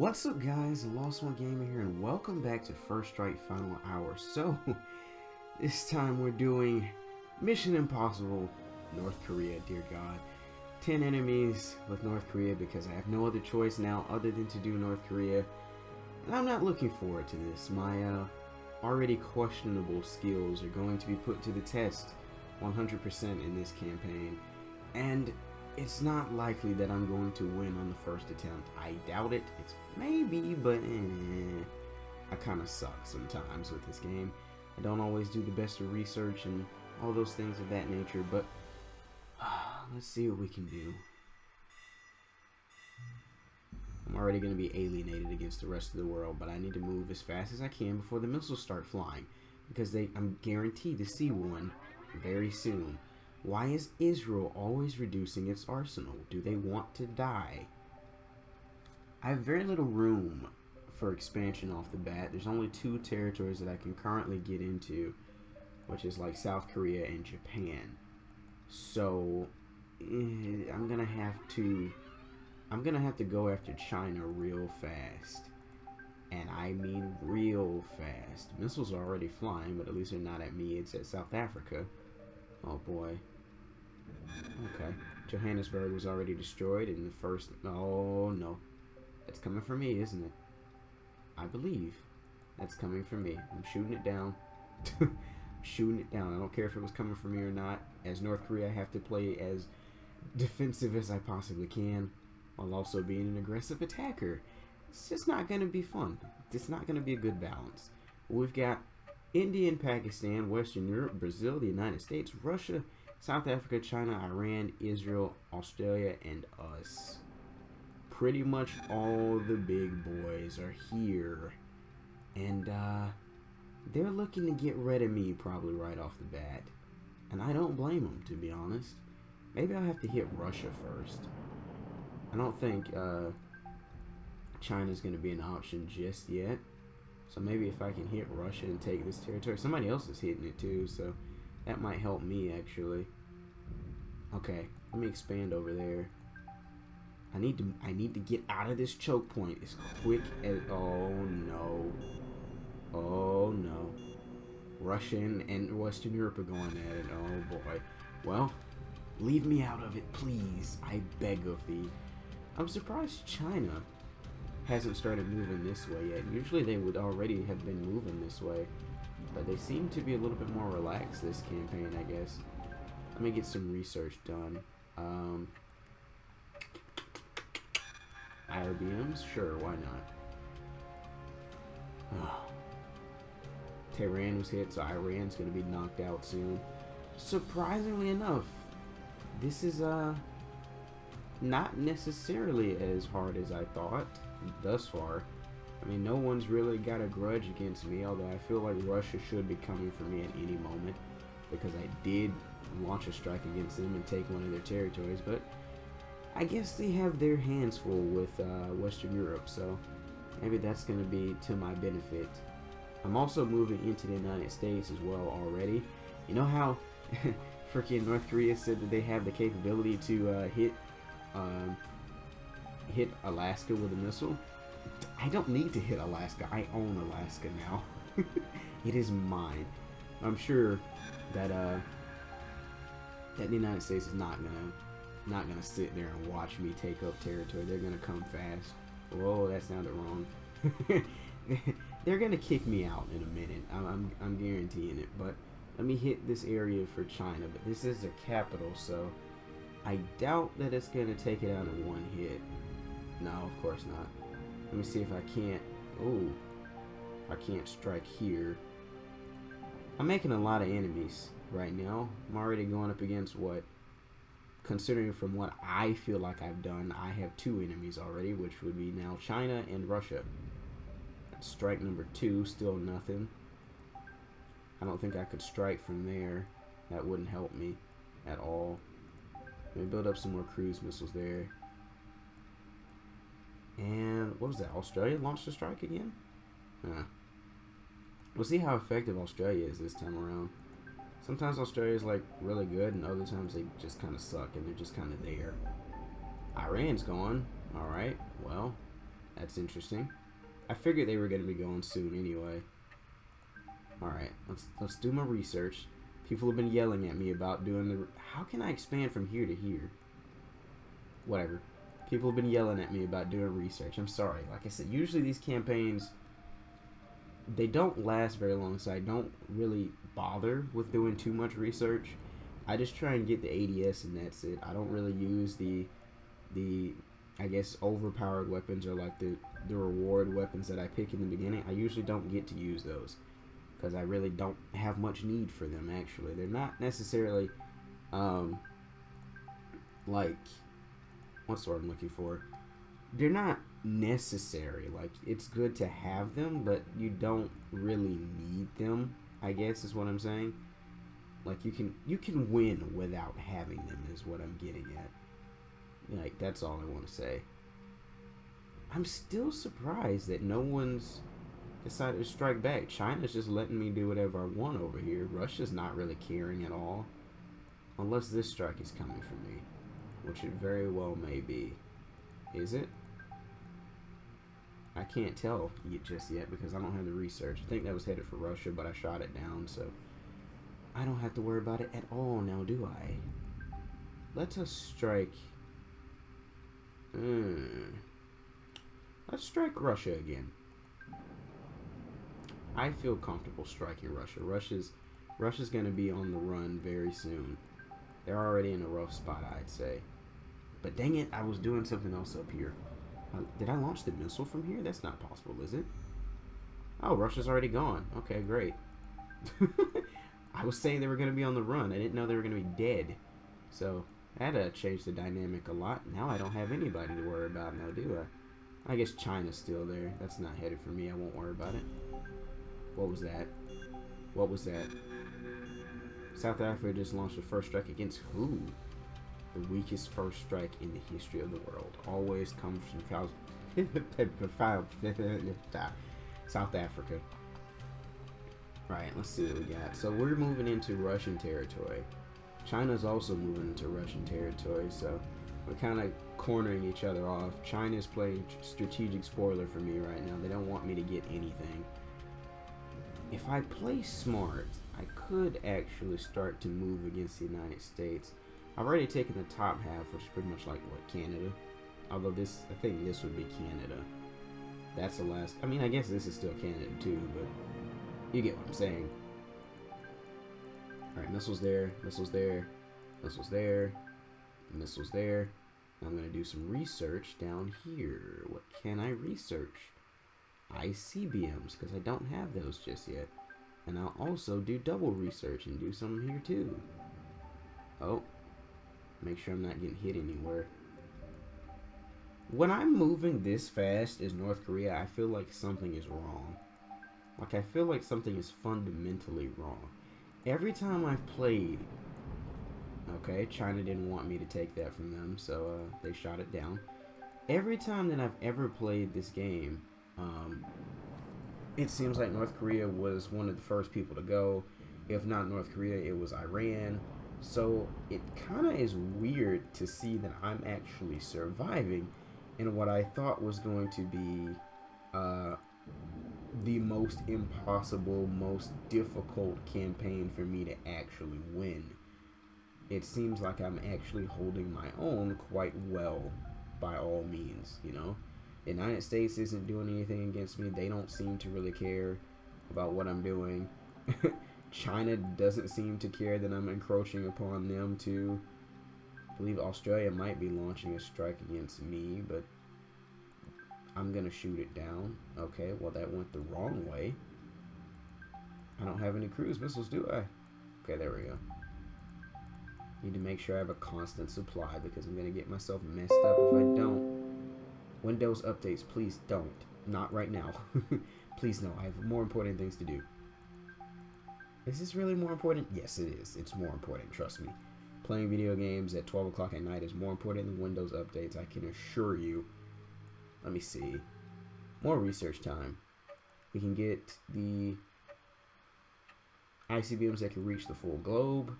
What's up, guys? Lost One Gamer here, and welcome back to First Strike Final Hour. So, this time we're doing Mission Impossible North Korea, dear God. 10 enemies with North Korea because I have no other choice now other than to do North Korea. And I'm not looking forward to this. My already questionable skills are going to be put to the test 100% in this campaign. And it's not likely that I'm going to win on the first attempt. I doubt it. It's maybe, but I kind of suck sometimes with this game. I don't always do the best of research and all those things of that nature, but let's see what we can do. I'm already going to be alienated against the rest of the world, but I need to move as fast as I can before the missiles start flying, because I'm guaranteed to see one very soon. Why is Israel always reducing its arsenal? Do they want to die? I have very little room for expansion off the bat. There's only 2 territories that I can currently get into, which is like South Korea and Japan. So I'm gonna have to go after China real fast. And I mean real fast. Missiles are already flying, but at least they're not at me. It's at South Africa. Oh boy. Okay. Johannesburg was already destroyed in the first... Oh no. That's coming for me, isn't it? I believe that's coming for me. I'm shooting it down. I'm shooting it down. I don't care if it was coming for me or not. As North Korea, I have to play as defensive as I possibly can, while also being an aggressive attacker. It's just not going to be fun. It's not going to be a good balance. We've got India and Pakistan, Western Europe, Brazil, the United States, Russia, South Africa, China, Iran, Israel, Australia, and us. Pretty much all the big boys are here. And they're looking to get rid of me probably right off the bat. And I don't blame them, to be honest. Maybe I'll have to hit Russia first. I don't think China's going to be an option just yet. So maybe if I can hit Russia and take this territory. Somebody else is hitting it too, so that might help me actually. Okay, let me expand over there. I need to get out of this choke point as quick as... Oh no. Oh no. Russia and Western Europe are going at it. Oh boy. Well, leave me out of it, please. I beg of thee. I'm surprised China hasn't started moving this way yet. Usually they would already have been moving this way, but they seem to be a little bit more relaxed this campaign, I guess. Let me get some research done. IRBMs? Sure, why not? Oh. Tehran was hit, so Iran's going to be knocked out soon. Surprisingly enough, this is not necessarily as hard as I thought thus far. I mean, no one's really got a grudge against me, although I feel like Russia should be coming for me at any moment, because I did launch a strike against them and take one of their territories, but I guess they have their hands full with Western Europe, so maybe that's going to be to my benefit. I'm also moving into the United States as well already. You know how freaking North Korea said that they have the capability to hit Alaska with a missile? I don't need to hit Alaska. I own Alaska now. It is mine. I'm sure that that the United States is not gonna sit there and watch me take up territory. They're gonna come fast. Whoa, that sounded wrong. They're gonna kick me out in a minute. I'm guaranteeing it. But let me hit this area for China. But this is the capital, so I doubt that it's gonna take it out in one hit. No, of course not. Let me see if I can't. Oh, I can't strike here. I'm making a lot of enemies right now. I'm already going up against what, considering from what I feel like I've done, I have 2 enemies already, which would be now China and Russia. That's strike number 2, still nothing. I don't think I could strike from there. That wouldn't help me at all. Let me build up some more cruise missiles there. And what was that? Australia launched a strike again? We'll see how effective Australia is this time around. Sometimes Australia is like really good, and other times they just kind of suck and they're just kind of there. Iran's gone. Alright, well, That's interesting. I figured they were going to be going soon anyway. Alright, let's do my research. People have been yelling at me about doing the... How can I expand from here to here? Whatever. People have been yelling at me about doing research. I'm sorry. Like I said, usually these campaigns, they don't last very long, so I don't really bother with doing too much research. I just try and get the ADS and that's it. I don't really use the I guess overpowered weapons or like the reward weapons that I pick in the beginning. I usually don't get to use those because I really don't have much need for them. Actually, they're not necessarily like, what's the word I'm looking for? They're not necessary. Like, it's good to have them, but you don't really need them, I guess is what I'm saying. Like, you can win without having them is what I'm getting at. Like, that's all I want to say. I'm still surprised that no one's decided to strike back. China's just letting me do whatever I want over here. Russia's not really caring at all. Unless this strike is coming for me. Which it very well may be. Is it? I can't tell just yet because I don't have the research. I think that was headed for Russia, but I shot it down, so I don't have to worry about it at all now, do I? Let us strike... Let's strike Russia again. I feel comfortable striking Russia. Russia's going to be on the run very soon. They're already in a rough spot, I'd say. But dang it, I was doing something else up here. Did I launch the missile from here? That's not possible, is it? Oh, Russia's already gone. Okay, great. I was saying they were going to be on the run. I didn't know they were going to be dead. So, that changed the dynamic a lot. Now I don't have anybody to worry about now, do I? I guess China's still there. That's not headed for me. I won't worry about it. What was that? What was that? South Africa just launched the first strike against who? The weakest first strike in the history of the world. Always comes from South Africa. Right, let's see what we got. So we're moving into Russian territory. China's also moving into Russian territory, so we're kind of cornering each other off. China's playing strategic spoiler for me right now. They don't want me to get anything. If I play smart, I could actually start to move against the United States. I've already taken the top half, which is pretty much like, what, Canada? Although this, I think this would be Canada. That's the last, I mean, I guess this is still Canada too, but you get what I'm saying. Alright, missiles there, missiles there, missiles there, missiles there. I'm going to do some research down here. What can I research? ICBMs, because I don't have those just yet. And I'll also do double research and do some here too. Oh, make sure I'm not getting hit anywhere. When I'm moving this fast as North Korea, I feel like something is wrong. Like, I feel like something is fundamentally wrong. Every time I've played... Okay, China didn't want me to take that from them, so they shot it down. Every time that I've ever played this game, it seems like North Korea was one of the first people to go. If not North Korea, it was Iran. So it kind of is weird to see that I'm actually surviving in what I thought was going to be the most impossible, most difficult campaign for me to actually win. It seems like I'm actually holding my own quite well, by all means, you know. The United States isn't doing anything against me. They don't seem to really care about what I'm doing. China doesn't seem to care that I'm encroaching upon them too. I believe Australia might be launching a strike against me, but I'm gonna shoot it down. Okay, well that went the wrong way. I don't have any cruise missiles, do I? Okay, there we go. Need to make sure I have a constant supply because I'm gonna get myself messed up if I don't. Windows updates, please don't. Not right now. Please no, I have more important things to do. Is this really more important? Yes, it is. It's more important, trust me. Playing video games at 12 o'clock at night is more important than Windows updates, I can assure you. Let me see. More research time. We can get the ICBMs that can reach the full globe.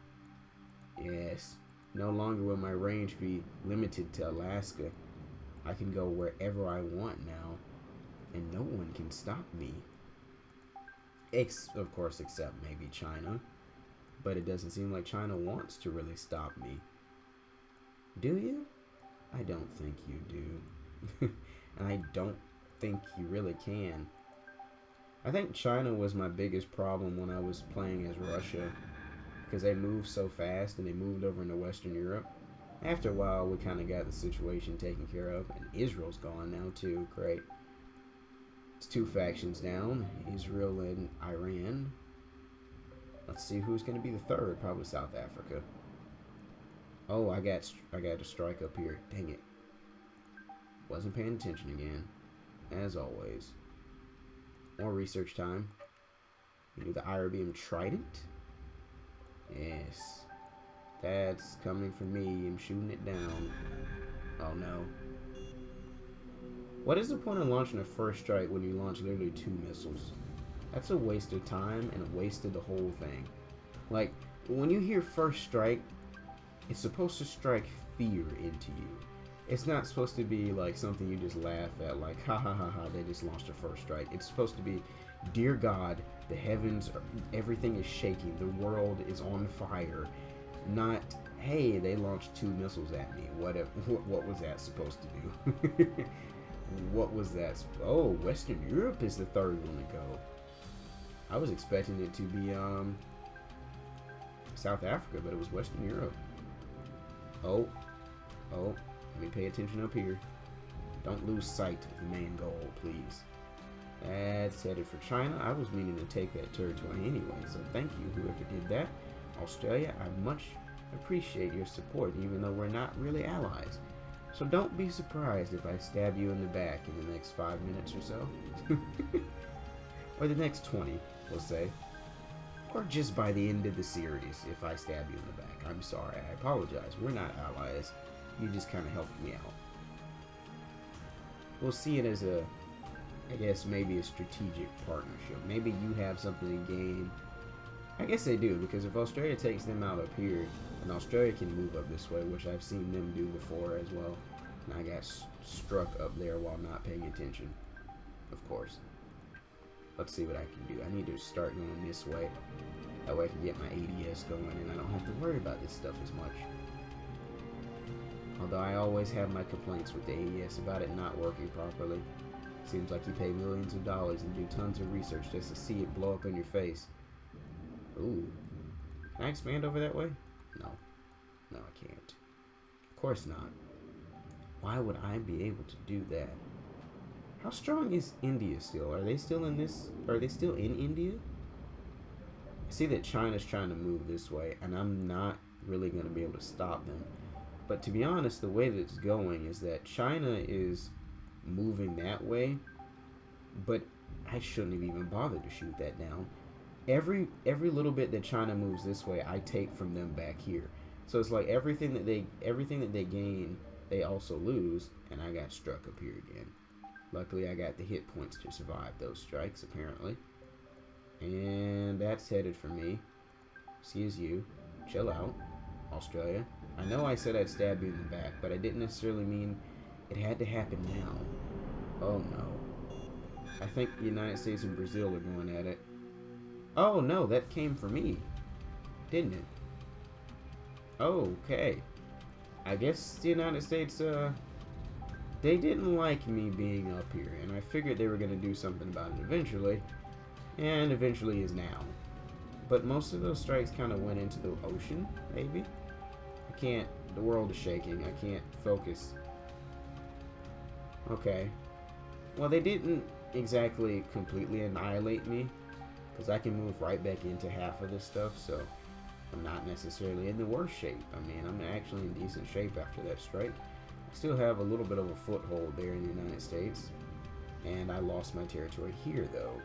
Yes. No longer will my range be limited to Alaska. I can go wherever I want now. and no one can stop me. Of course, except maybe China. But it doesn't seem like China wants to really stop me. Do you? I don't think you do. And I don't think you really can. I think China was my biggest problem when I was playing as Russia, because they moved so fast and they moved over into Western Europe. After a while, we kind of got the situation taken care of, and Israel's gone now too. Great. It's two factions down, Israel and Iran. Let's see who's going to be the third. Probably South Africa. Oh, I got a strike up here. Dang it. Wasn't paying attention again, as always. More research time. We do the Irabium Trident. Yes. That's coming for me. I'm shooting it down. Oh no. What is the point of launching a first strike when you launch literally 2 missiles? That's a waste of time and a waste of the whole thing. Like, when you hear first strike, it's supposed to strike fear into you. It's not supposed to be like something you just laugh at, like, ha ha ha ha, they just launched a first strike. It's supposed to be, dear God, the heavens, everything is shaking, the world is on fire. Not, hey, they launched 2 missiles at me. What was that supposed to do? What was that? Oh, Western Europe is the third one to go. I was expecting it to be South Africa, but it was Western Europe. Oh, let me pay attention up here. Don't lose sight of the main goal, please. That's headed for China. I was meaning to take that territory anyway, so thank you, whoever did that. Australia, I much appreciate your support, even though we're not really allies. So don't be surprised if I stab you in the back in the next 5 minutes or so. Or the next 20, we'll say. Or just by the end of the series if I stab you in the back. I'm sorry, I apologize. We're not allies. You just kind of helped me out. We'll see it as a, I guess, maybe a strategic partnership. Maybe you have something to gain. I guess they do, because if Australia takes them out up here, and Australia can move up this way, which I've seen them do before as well. And I got struck up there while not paying attention, of course. Let's see what I can do. I need to start going this way. That way I can get my ADS going and I don't have to worry about this stuff as much. Although I always have my complaints with the ADS about it not working properly. Seems like you pay millions of dollars and do tons of research just to see it blow up in your face. Ooh. Can I expand over that way? No. No, I can't. Of course not. Why would I be able to do that? How strong is India still? Are they still in this? Are they still in India? I see that China's trying to move this way, and I'm not really going to be able to stop them. But to be honest, the way that it's going is that China is moving that way, but I shouldn't have even bothered to shoot that down. Every little bit that China moves this way, I take from them back here. So it's like everything that they gain, they also lose, and I got struck up here again. Luckily, I got the hit points to survive those strikes, apparently. And that's headed for me. Excuse you. Chill out, Australia. I know I said I'd stab you in the back, but I didn't necessarily mean it had to happen now. Oh, no. I think the United States and Brazil are going at it. Oh, no, that came for me, didn't it? Okay. I guess the United States, they didn't like me being up here, and I figured they were going to do something about it eventually, and eventually is now. But most of those strikes kind of went into the ocean, maybe? I can't, the world is shaking, I can't focus. Okay. Well, they didn't exactly completely annihilate me, because I can move right back into half of this stuff, so I'm not necessarily in the worst shape. I mean, I'm actually in decent shape after that strike. I still have a little bit of a foothold there in the United States, and I lost my territory here, though.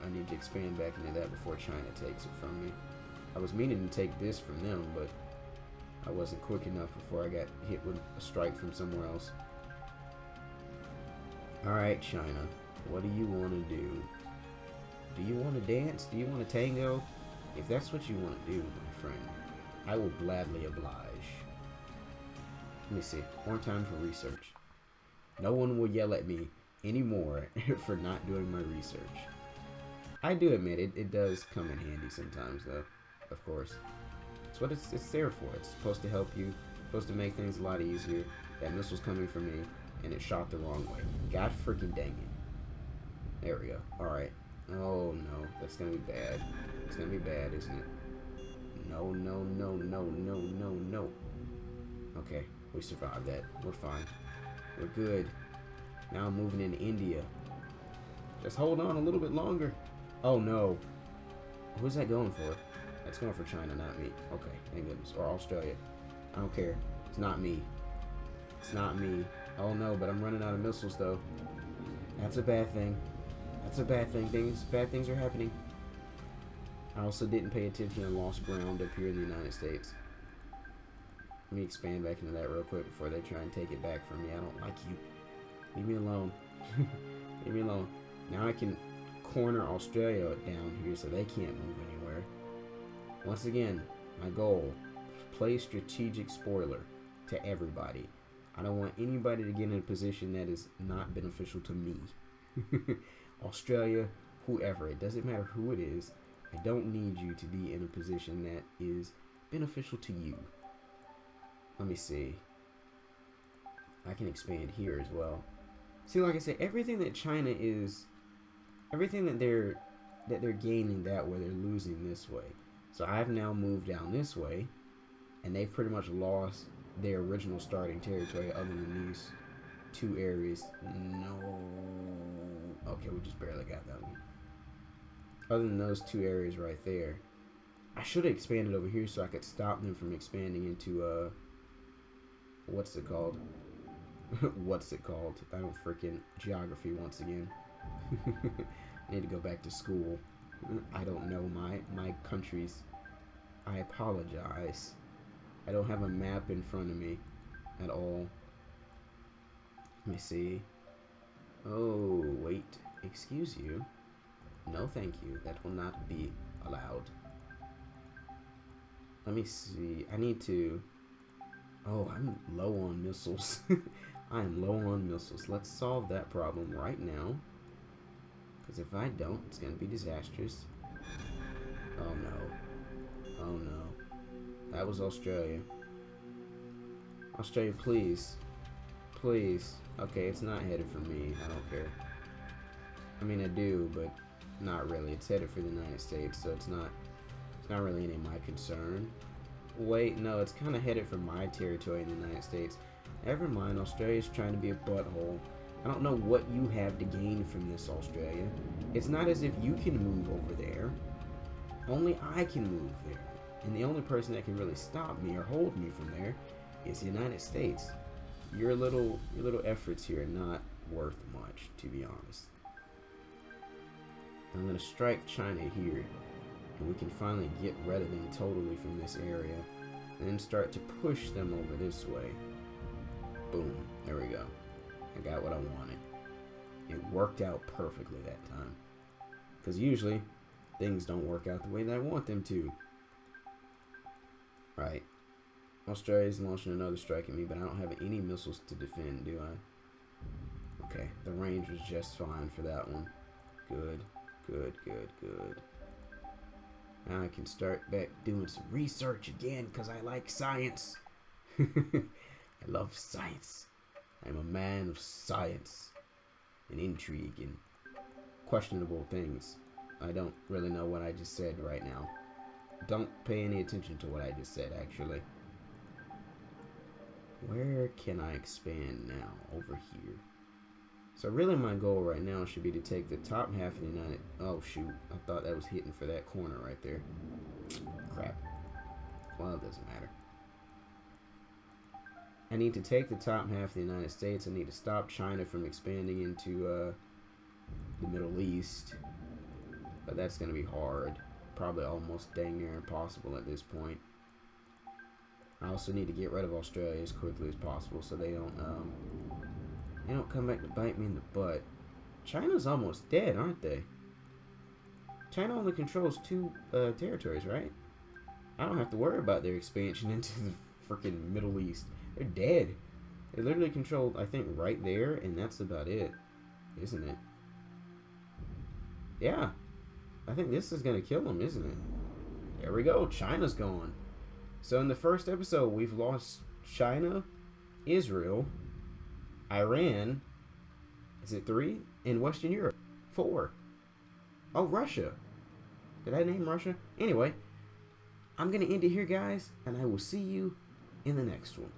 I need to expand back into that before China takes it from me. I was meaning to take this from them, but I wasn't quick enough before I got hit with a strike from somewhere else. Alright, China. What do you want to do? Do you want to dance? Do you want to tango? If that's what you want to do, my friend, I will gladly oblige. Let me see. More time for research. No one will yell at me anymore for not doing my research. I do admit it does come in handy sometimes, though. Of course, it's what it's there for. It's supposed to help you. It's supposed to make things a lot easier. That missile's coming for me, and it shot the wrong way. God freaking dang it! There we go. All right. Oh no, that's gonna be bad. It's gonna be bad, isn't it? No, no, no, no, no, no, no. Okay, we survived that. We're fine. We're good. Now I'm moving into India. Just hold on a little bit longer. Oh no. Who's that going for? That's going for China, not me. Okay, thank goodness. Or Australia. I don't care. It's not me. It's not me. Oh no, but I'm running out of missiles though. That's a bad thing. That's a bad thing. Bad things are happening. I also didn't pay attention and lost ground up here in the United States. Let me expand back into that real quick before they try and take it back from me. I don't like you. Leave me alone. Leave me alone. Now I can corner Australia down here so they can't move anywhere. Once again, my goal, play strategic spoiler to everybody. I don't want anybody to get in a position that is not beneficial to me. Australia, whoever, it doesn't matter who it is. I don't need you to be in a position that is beneficial to you. Let me see. I can expand here as well. See, like I said, everything that China is, everything that they're gaining that way, they're losing this way. So I've now moved down this way, and they've pretty much lost their original starting territory other than these two areas. No. Okay, we just barely got that one. Other than those two areas right there. I should have expanded over here so I could stop them from expanding into, what's it called? What's it called? I'm freaking geography once again. I need to go back to school. I don't know my countries. I apologize. I don't have a map in front of me at all. Let me see. Oh, wait. Excuse you. No, thank you. That will not be allowed. Let me see. I need to... Oh, I'm low on missiles. I am low on missiles. Let's solve that problem right now. Because if I don't, it's going to be disastrous. Oh, no. Oh, no. That was Australia. Australia, please. Please. Okay, it's not headed for me. I don't care. I mean, I do, but not really. It's headed for the United States, so it's not really any of my concern. Wait, no, it's kind of headed for my territory in the United States. Never mind, Australia's trying to be a butthole. I don't know what you have to gain from this, Australia. It's not as if you can move over there. Only I can move there. And the only person that can really stop me or hold me from there is the United States. Your little efforts here are not worth much, to be honest. I'm going to strike China here. And we can finally get rid of them totally from this area. And then start to push them over this way. Boom. There we go. I got what I wanted. It worked out perfectly that time. Because usually, things don't work out the way that I want them to. Right. Australia's launching another strike at me, but I don't have any missiles to defend, do I? Okay. The range was just fine for that one. Good. Good, good, good. Now I can start back doing some research again because I like science. I love science. I'm a man of science and intrigue and questionable things. I don't really know what I just said right now. Don't pay any attention to what I just said, actually. Where can I expand now? Over here. So really my goal right now should be to take the top half of the United... Oh, shoot. I thought that was hitting for that corner right there. Crap. Well, it doesn't matter. I need to take the top half of the United States. I need to stop China from expanding into the Middle East. But that's going to be hard. Probably almost dang near impossible at this point. I also need to get rid of Australia as quickly as possible so they don't come back to bite me in the butt. China's almost dead, aren't they? China only controls 2 territories, right? I don't have to worry about their expansion into the freaking Middle East. They're dead. It literally controlled, I think, right there, and that's about it, isn't it? Yeah, I think this is gonna kill him, isn't it? There we go. China's gone. So in the first episode, we've lost China, Israel, Iran. Is it 3? In Western Europe, 4. Oh, Russia. Did I name Russia? Anyway, I'm gonna end it here, guys, and I will see you in the next one.